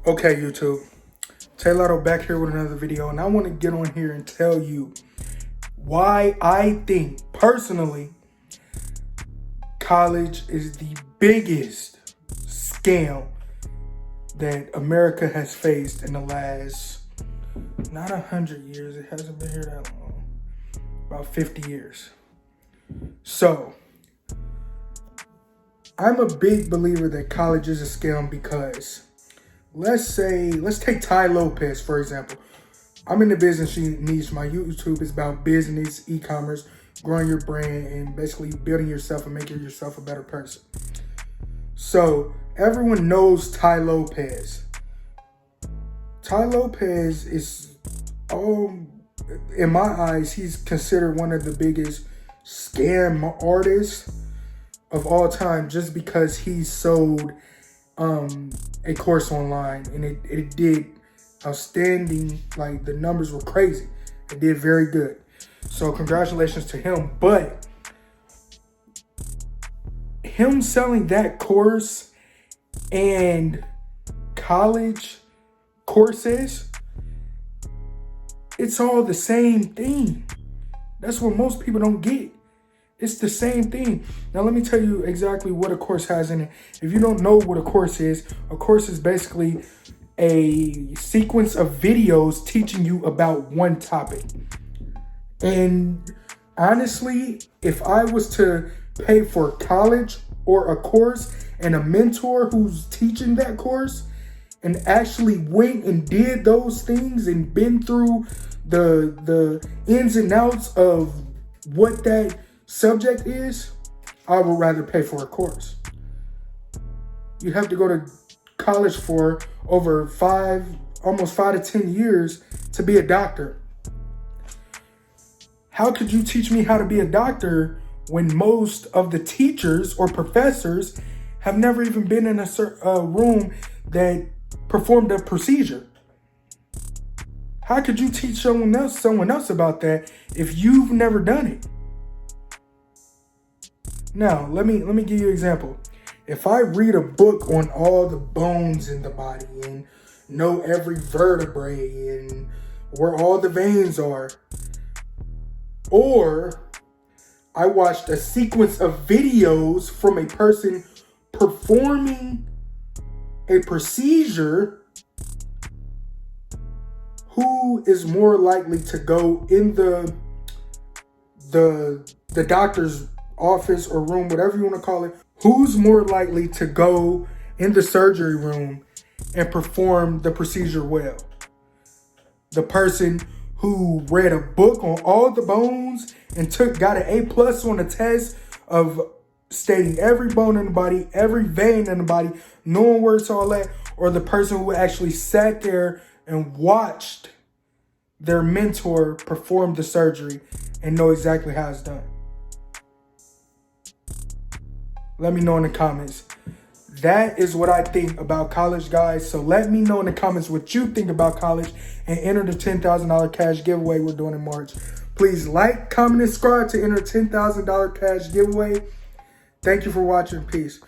Okay, YouTube. Taye Lotto back here with another video, and I want to get on here and tell you why I think, personally, college is the biggest scam that America has faced in the last, not 100 years, it hasn't been here that long, about 50 years. So, I'm a big believer that college is a scam because let's take Taye Lotto, for example. I'm in the business niche. My YouTube is about business, e-commerce, growing your brand, and basically building yourself and making yourself a better person. So everyone knows Taye Lotto. Taye Lotto is, in my eyes, he's considered one of the biggest scam artists of all time, just because he sold a course online, and it did outstanding. Like, the numbers were crazy. It did very good. So congratulations to him. But him selling that course and college courses, it's all the same thing. That's what most people don't get. It's the same thing. Now, let me tell you exactly what a course has in it. If you don't know what a course is basically a sequence of videos teaching you about one topic. And honestly, if I was to pay for college or a course and a mentor who's teaching that course and actually went and did those things and been through the ins and outs of what that subject is, I would rather pay for a course. You have to go to college for over almost 5 to 10 years to be a doctor. How could you teach me how to be a doctor when most of the teachers or professors have never even been in a room that performed a procedure? How could you teach someone else about that if you've never done it? Now, let me give you an example. If I read a book on all the bones in the body and know every vertebrae and where all the veins are, or I watched a sequence of videos from a person performing a procedure, who is more likely to go in the doctor's office or room, whatever you want to call it? Who's more likely to go in the surgery room and perform the procedure well? The person who read a book on all the bones and got an A+ on a test of stating every bone in the body, every vein in the body, knowing where it's all at, or the person who actually sat there and watched their mentor perform the surgery and know exactly how it's done? Let me know in the comments. That is what I think about college, guys. So let me know in the comments what you think about college and enter the $10,000 cash giveaway we're doing in March. Please like, comment, and subscribe to enter $10,000 cash giveaway. Thank you for watching. Peace.